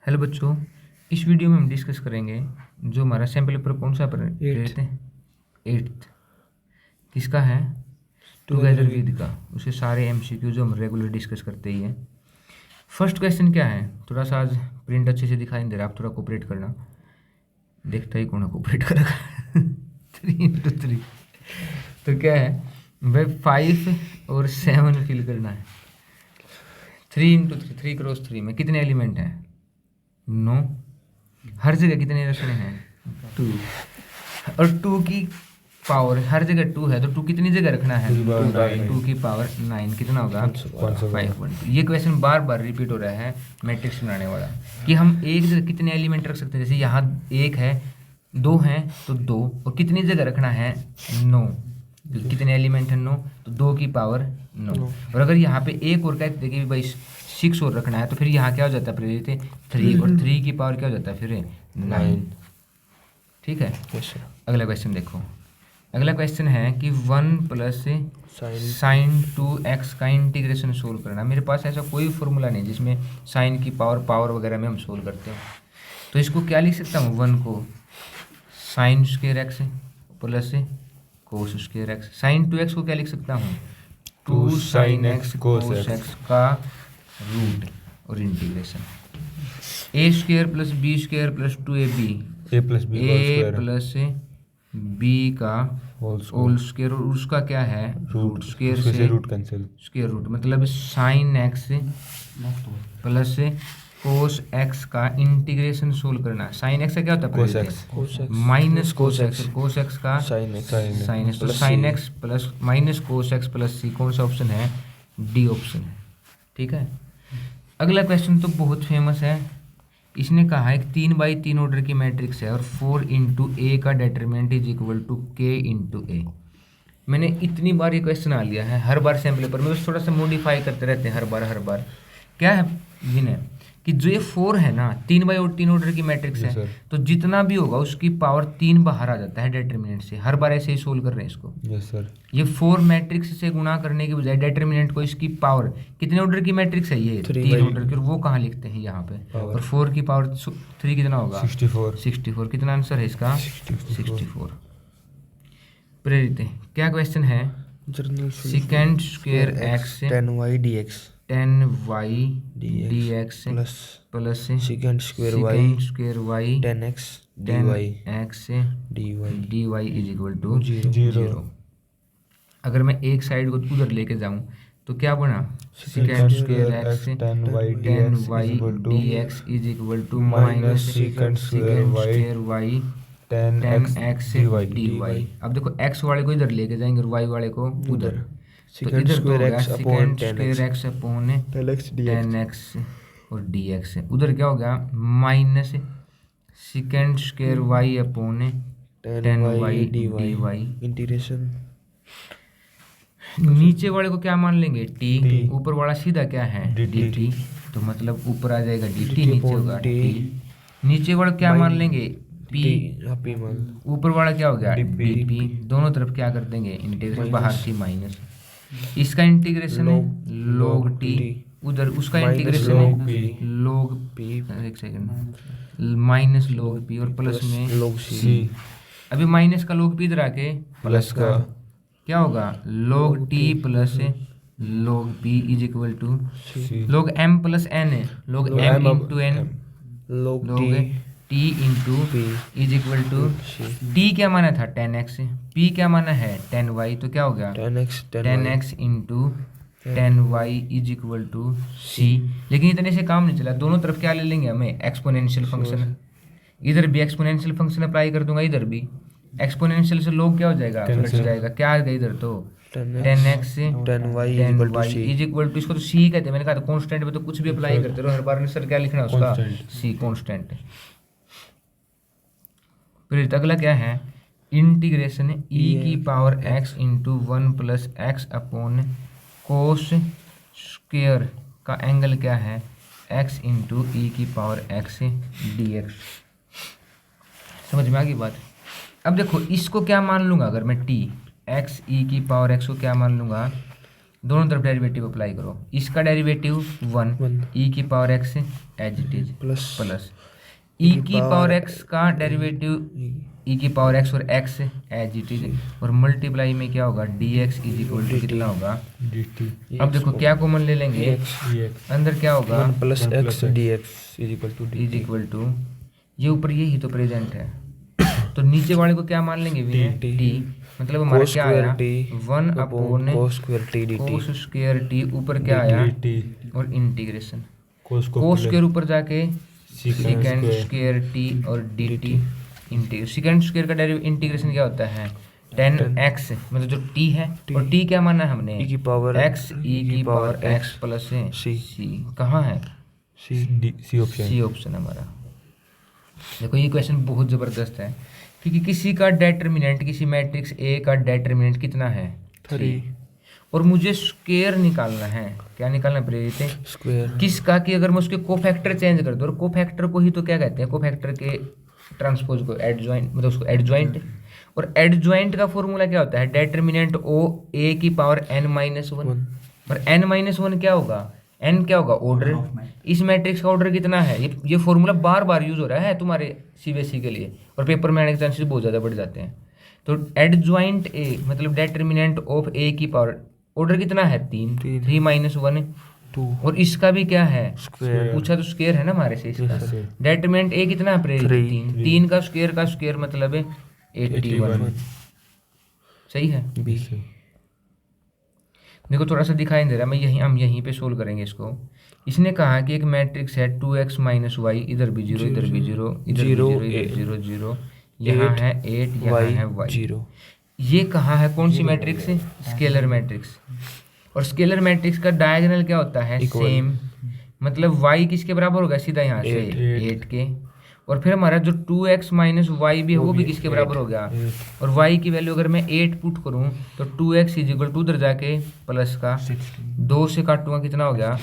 Hello बच्चों, इस video में हम डिस्कस करेंगे जो हमारा सैम्पल पेपर कौन सा पीरियड है, 8th। किसका है? टुगेदर विद का। उसके सारे एमसीक्यू जो हम रेगुलर डिस्कस करते ही हैं। फर्स्ट क्वेश्चन क्या है, थोड़ा सा आज प्रिंट अच्छे से दिखाई नहीं दे रहा, आप थोड़ा कोऑपरेट करना। देखता ही कौन है कोऑपरेट करेगा। 3 into 3 तो क्या है भाई, 5 और 7 फिल करना है। 3 into 3, 3 × 3 में कितने एलिमेंट हैं? 9। हर जगह कितने रखने हैं? 2। और 2 की पावर हर जगह 2 है, तो 2 कितनी जगह रखना है? 2 की पावर 9 कितना होगा? 512। ये क्वेश्चन बार बार रिपीट हो रहा है मैट्रिक्स बनाने वाला, कि हम एक जगह कितने एलिमेंट रख सकते हैं। जैसे यहाँ 1 है, 2 हैं तो 2, और कितनी जगह रखना है? 9। कितने एलिमेंट है? 9, तो 2 की पावर 9। और अगर यहाँ पे एक और कहते कि भाई 6 और रखना है, तो फिर यहाँ क्या हो जाता है प्रेरित? 3, और 3 की पावर क्या हो जाता है फिर? 9। ठीक है। अगला क्वेश्चन देखो। अगला क्वेश्चन है कि 1 + sin 2x का इंटीग्रेशन सोल्व करना। मेरे पास ऐसा कोई फॉर्मूला नहीं जिसमें साइन की पावर वगैरह में हम सोल्व करते हैं, तो इसको क्या लिख सकता हूँ? 1 को sin square x plus cos square x। sin 2x को क्या लिख सकता हूँ? 2 sin x cos x का रूट और integration. a² + b² + 2ab a plus B का होल स्क्वायर, और उसका क्या है? रूट। स्क्वायर से रूट कैंसिल, स्क्वायर रूट मतलब sine X plus cos X का इंटीग्रेशन सोल्व करना। साइन एक्स का क्या होता है? Minus cos X, cos X का साइन एक्स, तो sine X plus minus cos X plus C. कौन सा ऑप्शन है? डी ऑप्शन है। ठीक है। अगला क्वेश्चन तो बहुत फेमस है। इसने कहा है कि 3×3 ऑर्डर की मैट्रिक्स है और 4 × a का determinant is equal to k × a। मैंने इतनी बार ये क्वेश्चन आ लिया है, हर बार सैम्पल पेपर में बस थोड़ा सा मॉडिफाई करते रहते हैं हर बार। क्या है विनय, कि जो ये 4 है ना, 3×3 ऑर्डर की मैट्रिक्स है, तो जितना भी होगा उसकी पावर 3 बाहर आ जाता है डिटरमिनेंट से। हर बार ऐसे ही सोल्व कर रहे हैं इसको। Yes sir. ये 4 मैट्रिक्स से गुणा करने के बजाय डिटरमिनेंट को, इसकी पावर कितने ऑर्डर की मैट्रिक्स है? ये 3 ऑर्डर की, और वो कहाँ लिखते हैं? यहाँ पे। और 4 की पावर 3 कितना होगा? 64। कितना आंसर है इसका? 64। प्रेरित क्या क्वेश्चन है? Sec square x 10y dx 10y dx plus sec square y 10x dy is equal to 0। अगर मैं एक साइड को उधर लेके जाऊं तो क्या बना? Sec square x 10y dx is equal to minus sec square y 10x dy। अब देखो x वाले को इधर लेके जाएंगे और y वाले को उधर, तो इधर तो होगा second square x upon 10x और dx। उधर क्या होगा? Minus sec square y upon 10y dy। Integration नीचे वाले को क्या मान लेंगे? t। ऊपर वाला सीधा क्या है? dt। तो मतलब ऊपर आ जाएगा dt, नीचे होगा t। नीचे वाला क्या मान लेंगे? p। ऊपर वाला क्या हो गया? dp। दोनों तरफ क्या कर देंगे? इंटीग्रेशन, बाहर थी माइनस। इसका इंटीग्रेशन है log t, उधर उसका इंटीग्रेशन है log p, एक सेकंड, माइनस log p और प्लस में log c। अभी माइनस का log p इधर आके प्लस का क्या होगा? log t plus log p is equal to log m plus n है, log m into n log t into is equal to t क्या माना था? 10x। p क्या माना है? 10y। तो क्या हो गया? 10x into 10y is equal to c। लेकिन इतने से काम नहीं चला, दोनों तरफ क्या ले लेंगे हमें? Exponential function. इधर भी एक्सपोनेंशियल फंक्शन अप्लाई कर दूंगा, इधर भी एक्सपोनेंशियल से लोग क्या हो जाएगा? कट जाएगा। क्या आ गया इधर? तो 10x 10y is equal to, इसको तो c कहते हैं। मैंने कहा था कांस्टेंट पे तो कुछ भी अप्लाई करते रहो, हर बार सर क्या लिखना है उसका? c constant. फिर अगला क्या है? इंटीग्रेशन e की power x into 1 + x upon cos square का एंगल क्या है? x इंटू e की पावर x dx। समझ में आ गई बात? अब देखो इसको क्या मान लूंगा अगर मैं t, x e की पावर x को क्या मान लूंगा? दोनों तरफ डेरिवेटिव अप्लाई करो। इसका डेरिवेटिव 1 e की power x as it is plus e की पावर x का डेरिवेटिव e की पावर x और x एज इट इज, और मल्टीप्लाई में क्या होगा dx इज इक्वल टू कितना होगा dt। अब देखो क्या कॉमन ले लेंगे, अंदर क्या होगा 1 plus x dx is equal to, ये ऊपर यही तो प्रेजेंट है, तो नीचे वाले को क्या मान लेंगे t, मतलब हमारा क्या आया 1 upon cos square t dt, cos square T, ऊपर क्या आया और इंटीग्रेशन कोस स्क्वायर ऊपर जाके सेकेंड स्क्वायर टी और D T integration. Second square का इंटीग्रेशन क्या होता है 10x, मतलब जो t है, और t क्या माना है हमने e की पावर x e की पावर x प्लस c। कहाँ है सी ऑप्शन हमारा। देखो ये क्वेश्चन बहुत ज़बरदस्त है, क्योंकि किसी का डेटर्मिनेंट, किसी मैट्रिक्स ए का डेटर्मिनेंट कितना है 3, और मुझे स्क्वायर निकालना है। क्या निकालना है प्रेरित स्क्वायर किसका, कि अगर मैं उसके कोफैक्टर चेंज कर दूँ, और कोफैक्टर को ही तो क्या कहते हैं, कोफैक्टर के ट्रांसपोज को एडजॉइंट, मतलब उसको एडजॉइंट, और एडजॉइंट का फॉर्मूला क्या होता है डेटर्मिनेंट ओ ए की पावर n-1, और n-1 क्या होगा, n क्या होगा ऑर्डर, इस मैट्रिक्स का ऑर्डर कितना है, ये फॉर्मूला बार बार यूज हो रहा है तुम्हारे सीबीएसई के लिए, और पेपर में आने के चांसेस बहुत ज़्यादा बढ़ जाते हैं। तो एडजॉइंट ए मतलब डेटर्मिनेंट ऑफ ए की पावर ऑर्डर कितना है 3 2, और इसका भी क्या है पूछा तो स्क्वायर है ना हमारे से इसका। डेटर्मिनेंट ए कितना है प्रेरित 3 का स्क्वायर मतलब 81। सही है। देखो थोड़ा सा दिखाई दे रहा है, हम यहीं पे सोल्व करेंगे इसको। इसने कहा कि एक मैट्रिक्स है 2x माइनस वाई, इधर भी 0 इधर भी 0 इधर भी 0 इधर 0 0, यहाँ है 8 यहाँ है y 0। ये कहा है कौन सी मैट्रिक्स है, स्केलर मैट्रिक्स, और स्केलर मैट्रिक्स का डायगोनल क्या होता है सेम, मतलब y किसके बराबर होगा सीधा यहाँ से 8 के, और फिर हमारा जो 2x माइनस वाई भी है वो भी किसके बराबर हो गया, और y की वैल्यू अगर मैं 8 पुट करूँ तो 2x इज इक्वल टू उधर जाके प्लस का 2 से काटूंगा कितना हो गया,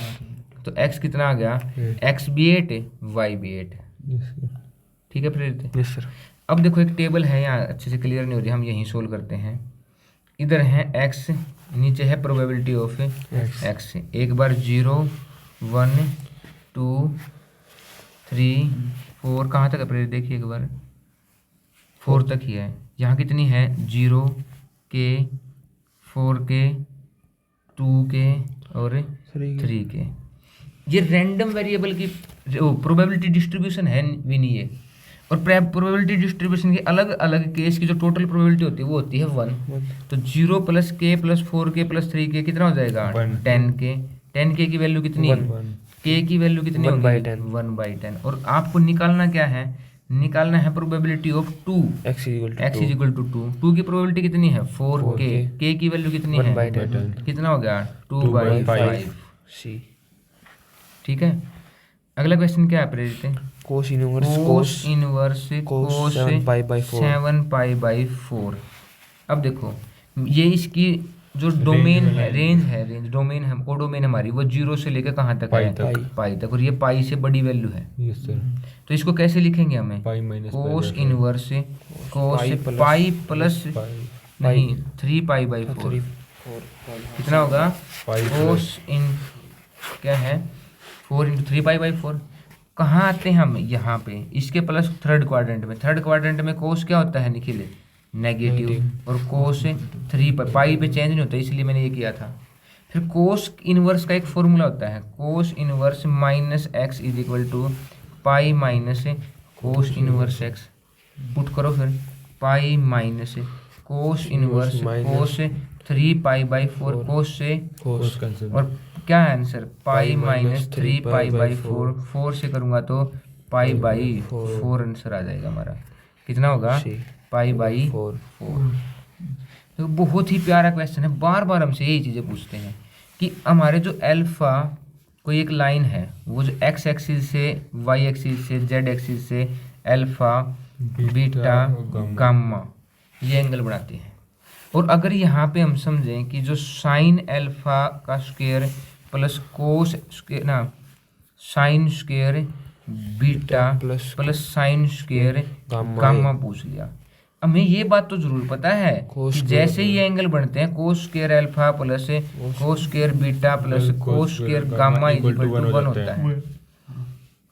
तो x कितना आ गया, x भी 8 y भी 8। ठीक है प्रेरित। Yes sir. अब देखो एक टेबल है यहाँ अच्छे से क्लियर नहीं हो रही, हम यहीं सोल्व करते हैं। इधर है x, नीचे है प्रोबेबिलिटी ऑफ x, एक बार 0 1 2 3 4, कहाँ तक है प्रेरित देखिए एक बार, 4 तक ही है। यहाँ कितनी है 0 के 4 के 2 के और 3 के। ये रैंडम वेरिएबल की प्रोबेबिलिटी डिस्ट्रीब्यूशन है भी नहीं है, और प्रोबेबिलिटी डिस्ट्रीब्यूशन के अलग अलग केस की जो टोटल प्रोबेबिलिटी होती है वो होती है 1। तो 0 प्लस के प्लस 4 के प्लस 3 के कितना हो जाएगा 10 के। 10 के की वैल्यू कितनी है, के की वैल्यू कितनी होगी 1/10। और आपको निकालना क्या है, निकालना है probability of 2 x is equal to 2 की प्रोबेबिलिटी कितनी है 4 के की वैल्यू कितनी है 1/10, कितना हो गया 2/5। ठीक है। अगला क्वेश्चन क्या है प्रेरित, cos इनवर्स cos 7π/4। अब देखो ये इसकी जो डोमेन है, रेंज डोमेन है, वो डोमेन हमारी वो 0 से लेकर कहाँ तक है पाई तक, और ये पाई से बड़ी वैल्यू है। तो इसको कैसे लिखेंगे हमें, कोस इनवर्स कोस पाई प्लस नहीं 3π/4 कितना होगा, कोस इन क्या है 4 × 3π/4। कहाँ आते हैं हम, यहाँ पे इसके प्लस थर्ड क्वाड्रेंट में कोस क्या होता है निखिल नेगेटिव, और कोस 3 पाई पे चेंज नहीं होता, इसलिए मैंने ये किया था। फिर कोस इनवर्स का एक फॉर्मूला होता है, cos inverse minus x is equal to pi minus cos inverse x, put करो फिर पाई माइनस कोस इनवर्स कोस 3π/4 कोस से और क्या है आंसर पाई माइनस 3π/4, 4 से करूँगा तो π/4 आंसर आ जाएगा हमारा। कितना होगा π/4। तो बहुत ही प्यारा क्वेश्चन है, बार बार हमसे यही चीज़ें पूछते हैं कि हमारे जो अल्फा कोई एक लाइन है, वो जो x एक्सिस से y एक्सिस से z एक्सिस से अल्फा बीटा गामा ये एंगल बनाती है, और अगर यहाँ पे हम समझें कि जो साइन अल्फा का स्क्वायर प्लस कोस स्क्वायर ना sign square beta plus sine square gamma पूछ लिया, हमें ये बात तो जरूर पता है Cos कि square जैसे ही एंगल बनते हैं cos square alpha plus cos square beta plus cos square gamma equal to 1 होता है।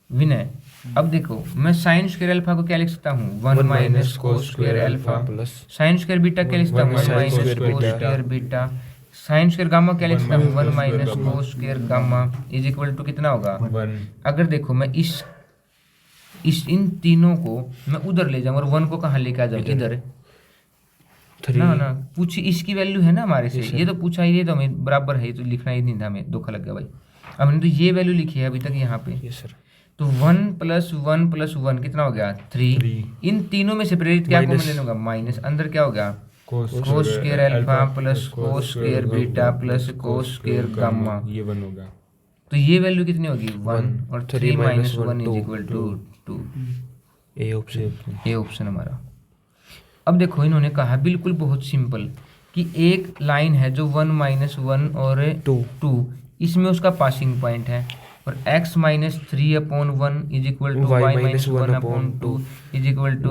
विनय, अब देखो मैं साइन स्क्वायर अल्फा को क्या लिख सकता हूँ, 1 minus cos square alpha plus sine square beta क्या लिख सकता हूँ, 1 sin minus square cos beta. Square beta sine square gamma क्या लिख सकता हूँ, 1 minus cos square gamma is equal to कितना होगा 1। अगर देखो मैं इस इन तीनों को मैं उधर ले जाऊँ और 1 को कहाँ लेके आ जाऊँ, इधर 3 ना पूछी इसकी वैल्यू है ना हमारे से, ये तो पूछा ही, ये तो हमें बराबर है, ये तो लिखना ही नहीं था, हमें धोखा लग गया भाई। अब हमने तो ये वैल्यू लिखी है अभी तक यहाँ पे, यस सर। तो 1 प्लस 1 प्लस 1 कितना हो गया 3। इन तीनों में से प्रेरित क्या कॉमन ले लूंगा, माइनस, अंदर क्या हो गया कोस square alpha plus cos square beta plus cos square gamma, ये 1 होगा। तो ये वैल्यू कितनी होगी 1 और 3 minus 1 2 is equal to 2। A option. ये ऑप्शन हमारा। अब देखो इन्होंने कहा बिल्कुल बहुत सिंपल कि एक लाइन है जो 1 माइनस 1 और 2 इसमें उसका पासिंग पॉइंट है, और x minus 3/1 is equal to y minus 1/2 is equal to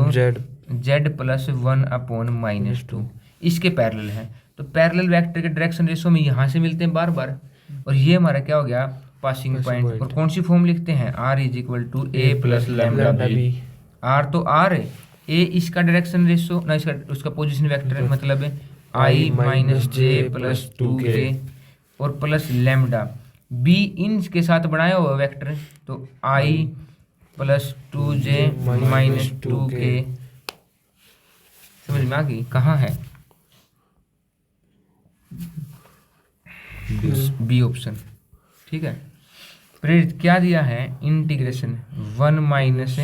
z plus 1/-2 इसके पैरेलल है। तो पैरेलल वेक्टर के डायरेक्शन रेशो में यहाँ से मिलते हैं बार बार, और ये हमारा क्या हो गया पासिंग पॉइंट। और कौन सी फॉर्म लिखते हैं, r is equal to a plus lambda B. r तो r है, a इसका डायरेक्शन रेशो ना, इसका उसका पोजीशन वेक्टर है, मतलब i minus j plus 2k और प्लस लैम्डा b इन के साथ बनाया हुआ वेक्टर, तो i plus 2j minus 2k। समझ में आ गई कहाँ है, बी ऑप्शन। ठीक है, प्रेरित क्या दिया है, integration 1 minus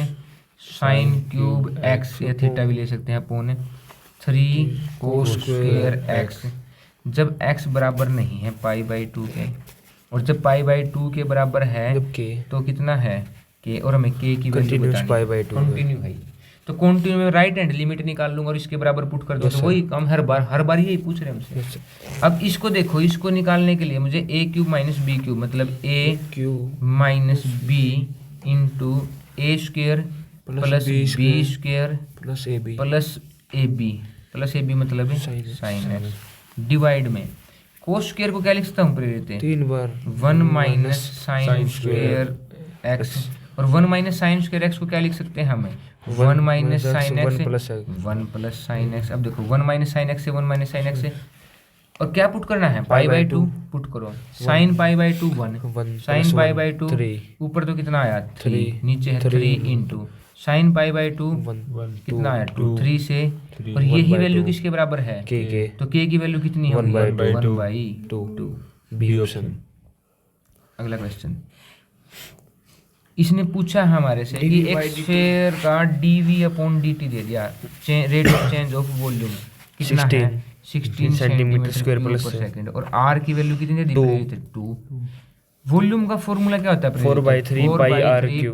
sine cube x या थीटा भी ले सकते हैं अपॉन 3 कोस स्क्वायर एक्स, जब x बराबर नहीं है π/2 के, और जब π/2 के बराबर है तो कितना है k, और हमें k की वैल्यू बतानी है कंटिन्यू है। तो कंटिन्यू में राइट हैंड लिमिट निकाल लूंगा और इसके बराबर पुट कर दो, तो वही काम हर बार यही पूछ रहे हैं हमसे। अब इसको देखो, इसको निकालने के लिए मुझे a³ माइनस b³ मतलब a³ minus b into a square plus b square plus A B plus ab मतलब साइन x डिवाइड में कोस स्क्वायर को क्या लिख सकता हूँ प्रेरित 3 बार 1 माइनस साइन स्क्वायर एक्स, और 1 माइनस साइन स्क्वायर एक्स को क्या लिख सकते हैं हमें 1 minus sine x 1 plus sine x. अब देखो 1 माइनस साइन एक्स से 1 माइनस साइन एक्स से, और क्या पुट करना है π/2 पुट करो, साइन π/2 1 साइन π/2 ऊपर तो कितना आया 3 नीचे है 3 इंटू साइन π/2 कितना आया 2 3 से, और यही वैल्यू किसके बराबर है के, तो k की वैल्यू कितनी होगी 1/2। B option. अगला क्वेश्चन, इसने पूछा है हमारे से कि एक स्फीयर का dv/dt दे दिया, rate of change of volume कितना है 16 सेंटीमीटर स्क्वायर पर सेकंड, और r की वैल्यू कितनी दी गई थी 2। वॉल्यूम का फॉर्मूला क्या होता है 4/3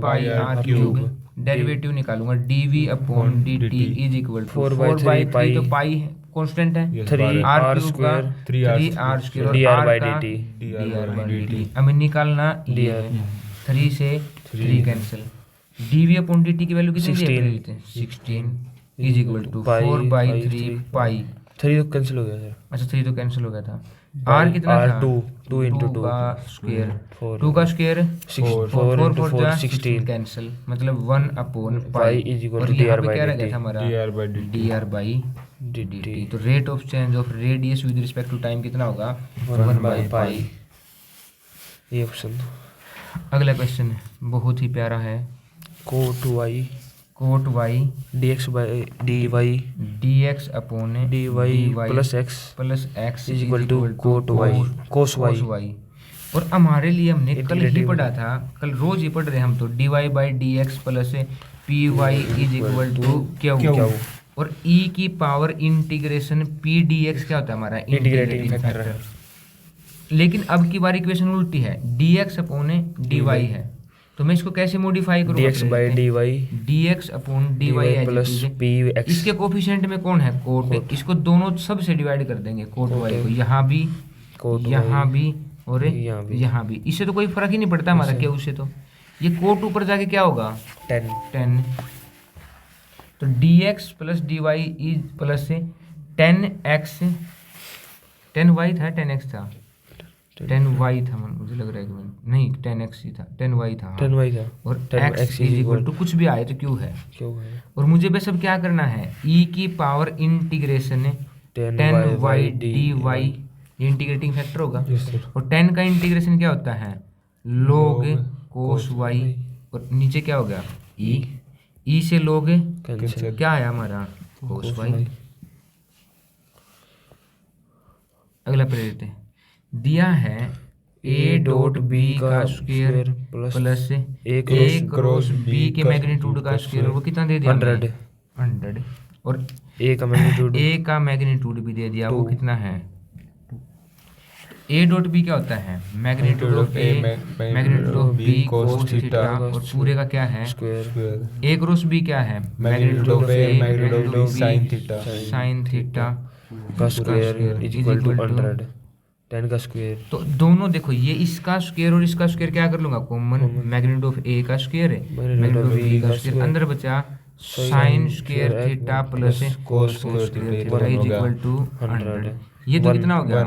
πr³। डेरिवेटिव निकालूंगा dv/dt इज इक्वल टू 4/3 तो पाई कांस्टेंट है 3r² 3r² और r का dr/dt। हमें निकालना ये है 3 से 3 कैंसिल, dv/dt की वैल्यू कितनी है 16 इज इक्वल टू 4/3 पाई। 3 तो कैंसिल हो गया सर, अच्छा 3 तो कैंसिल हो गया था, r कितना था 2 इंटू 2 का स्क्वायर 2 का स्क्वायर 4 इंटू 4 16 कैंसिल मतलब 1/π इज इक्वल और टू यहाँ पे क्या रह गया था हमारा dr/dt। dr/dt। तो rate of change of radius with respect to time कितना होगा 1/π। ये ऑप्शन। अगला क्वेश्चन बहुत ही प्यारा है, cot y dx upon dy plus x is equal to cot y cos y। और हमारे लिए हमने कल ही पढ़ा था, कल रोज ही पढ़ रहे हैं हम तो dy/dx plus py is equal to q, और e की पावर इंटीग्रेशन p dx क्या होता है हमारा इंटीग्रेटिंग फैक्टर। लेकिन अब की बार इक्वेशन उल्टी है, dx अपॉन dy है, तो मैं इसको कैसे मॉडिफाई करूंगा dx upon dy plus p x। इसके कोफिशिएंट में कौन है कोट, इसको दोनों सब से डिवाइड कर देंगे कोट y को, यहाँ भी और यहाँ भी, इससे तो कोई फर्क ही नहीं पड़ता हमारा क्या उससे, तो ये कोट ऊपर जाके क्या होगा 10। तो dx plus dy is plus 10x 10y था 10x था 10y था मुझे लग रहा है कि नहीं 10x ही था 10y था 10y था और 10x x is equal to कुछ भी आए तो क्यों है क्यों है और मुझे बस अब क्या करना है e की पावर इंटीग्रेशन 10y dy ये इंटीग्रेटिंग फैक्टर होगा और 10 का इंटीग्रेशन क्या होता है log cos y और नीचे क्या हो गया e से log कैंसिल क्या आया हमारा cos y। अगला प्रेरित दिया है a डॉट b का square plus a cross b के मैग्नीट्यूड का स्क्वायर वो कितना दे दिया 100 और a का मैग्नीट्यूड a का मैग्नीट्यूड भी दे दिया वो कितना है a डॉट b क्या होता है magnitude of a magnitude of b cos theta और पूरे का क्या है स्क्वायर a क्रॉस b क्या है magnitude of a magnitude of b sin theta sin theta का स्क्वायर इज इक्वल टू 100 10 का स्क्वायर। तो दोनों देखो ये इसका स्क्वायर और इसका स्क्वायर क्या कर लूंगा कॉमन मैग्नीट्यूड ऑफ a का स्क्वायर है मैग्नीट्यूड ऑफ b का स्क्वायर अंदर बचा sin square theta plus cos square theta is equal to 100 ये तो कितना हो गया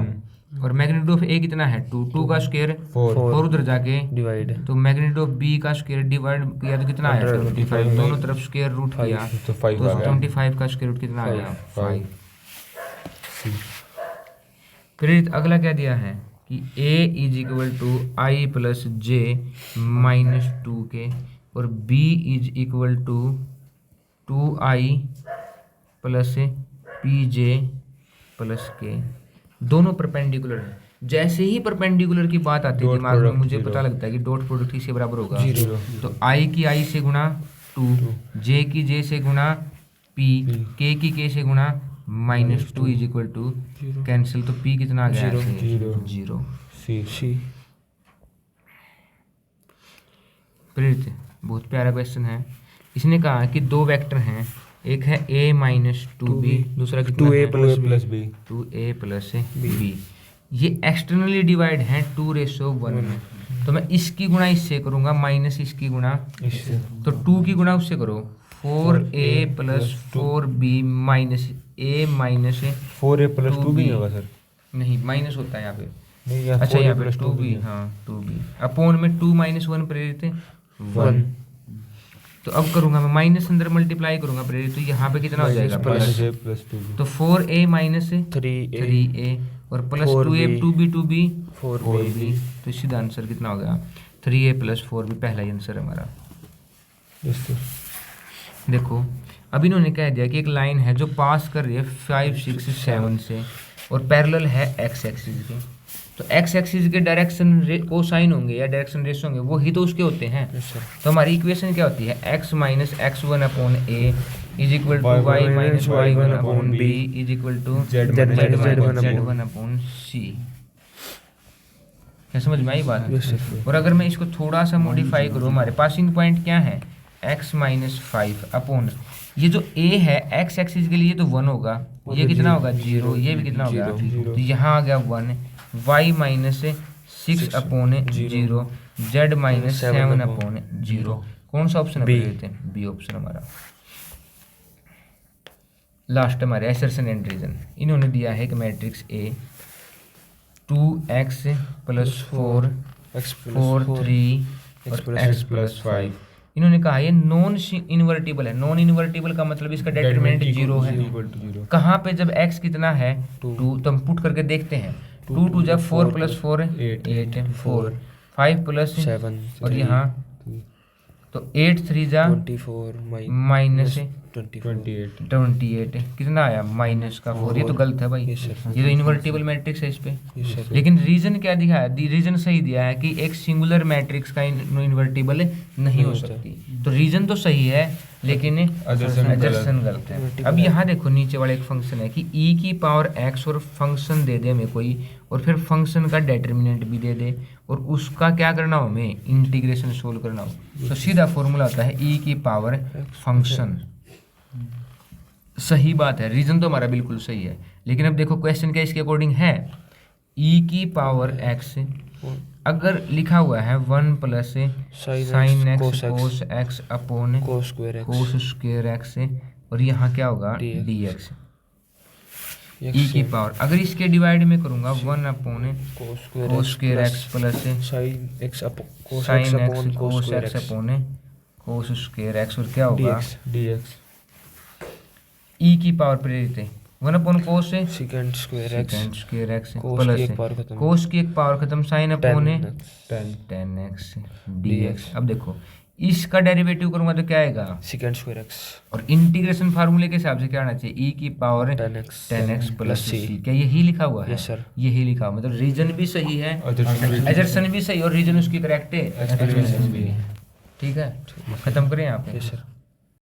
और मैग्नीट्यूड ऑफ a कितना है 2 का स्क्वायर 4 उधर जाके डिवाइड तो मैग्नीट्यूड ऑफ b का स्क्वायर डिवाइड किया तो कितना आया 25 दोनों तरफ स्क्वायर रूट किया तो 5 आ गया 25 का स्क्वायर रूट कितना आ गया 5। फिर अगला क्या दिया है कि a is equal to I plus J minus 2k और b is equal to 2i plus P J plus K दोनों परपेंडिकुलर है। जैसे ही परपेंडिकुलर की बात आती है दिमाग में मुझे पता लगता है कि डॉट प्रोडक्ट इसके बराबर होगा तो i की i से गुणा 2 j की j से गुणा p k की k से गुणा -2 इज इक्वल टू कैंसिल तो p कितना आ गया 0 सी। प्रेरित बहुत प्यारा क्वेश्चन है। इसने कहा कि दो वेक्टर हैं एक है a माइनस 2b दूसरा कितना 2a है plus b 2a plus b ये एक्सटर्नली डिवाइड है 2:1 में तो मैं इसकी गुणा इससे करूंगा माइनस इसकी गुणा इससे तो 2 की गुणा उससे करो 4a plus 4b minus a minus 4a plus 2b नहीं होगा सर नहीं माइनस होता है यहाँ पे नहीं यहाँ अच्छा यहाँ 4a पे प्लस 2b हाँ 2b अपॉन में 2 माइनस 1 प्रेरित 1 तो अब करूंगा मैं माइनस अंदर मल्टीप्लाई करूंगा प्रेरित तो यहाँ पे कितना हो जाएगा प्लस a प्लस 2b तो 4a माइनस 3a 3a और plus 4b 2b 4b 4b तो सीधा आंसर कितना हो गया 3a प्लस 4b पहला ही आंसर है हमारा। देखो अब इन्होंने कह दिया कि एक लाइन है जो पास कर रही है 5 6 7 से और पैरेलल है x एक्सिस के तो x एक्सिस के डायरेक्शन कोसाइन होंगे या डायरेक्शन रेस होंगे वो ही तो उसके होते हैं। तो हमारी इक्वेशन क्या होती है x minus x1 upon a is equal to y minus y1 upon b is equal to z1 upon c। क्या समझ में आई बात? और अगर मैं इसको थोड़ा सा मॉडिफाई करूँ हमारे पासिंग पॉइंट क्या है x माइनस 5 अपॉन ये जो a है x एक्सिस के लिए तो 1 होगा ये कितना होगा 0 ये भी कितना होगा तो यहाँ आ गया 1 y minus 6 upon 0 z minus 7 upon 0 कौन सा ऑप्शन है बी ऑप्शन हमारा लास्ट हमारे एसर्शन एंड रीजन। इन्होंने दिया है कि मैट्रिक्स A 2x प्लस 4 4 3 और x प्लस 5 इन्होंने कहा ये नॉन इन्वर्टिबल है। नॉन इन्वर्टिबल का मतलब इसका डिटरमिनेंट 0 है। कहाँ पे जब x कितना है 2 तो हम पुट करके देखते हैं 2 2 जब 4 प्लस 4 8 4 5 प्लस 7 और यहाँ तो 8 3 जा 24 माइनस 28 कितना आया माइनस का 4 ये तो गलत है भाई Yes, sir. ये तो इन्वर्टिबल मैट्रिक्स है इस पे Yes, sir. लेकिन रीजन क्या दिखाया रीजन सही दिया है कि एक सिंगुलर मैट्रिक्स का इन्वर्टिबल नहीं हो सकती तो रीजन तो सही है लेकिन एडजर्सन गलत है। अब यहाँ देखो नीचे वाला एक फंक्शन है कि e की पावर x और फंक्शन दे दे हमें कोई और फिर फंक्शन का डिटरमिनेंट भी दे दे और उसका क्या करना हो हमें इंटीग्रेशन सोल्व करना हो तो सीधा फॉर्मूला होता है e की पावर फंक्शन। सही बात है रीजन तो हमारा बिल्कुल सही है लेकिन अब देखो क्वेश्चन क्या इसके अकॉर्डिंग है e की पावर x अगर लिखा हुआ है 1 plus sine x cos x upon cos square X और यहाँ क्या होगा dx। dx x ई की पावर, अगर इसके डिवाइड में करूँगा 1 upon cos square X plus sin x cos sine x X upon cos cos square X x upon cos square X, और क्या होगा dx ई की पावर प्रेरित है 1 अपॉन कोस से secant square x second square x cos की plus एक power खत्म। कोस की एक पावर खत्म sine upon 10 ten x dx। अब देखो इसका डेरिवेटिव करूंगा तो क्या आएगा, secant square x और इंटीग्रेशन फार्मूले के हिसाब से क्या आना चाहिए, ई की power 10x 10x plus c। सी। क्या यही लिखा हुआ है? Yes, sir। यही लिखा हुआ, मतलब रीजन भी सही है, Assertion एजर्सन भी सही और रीजन उसकी करेक्ट है, Explanation भी है। ठीक है। खत्म करें यहाँ पे। yes sir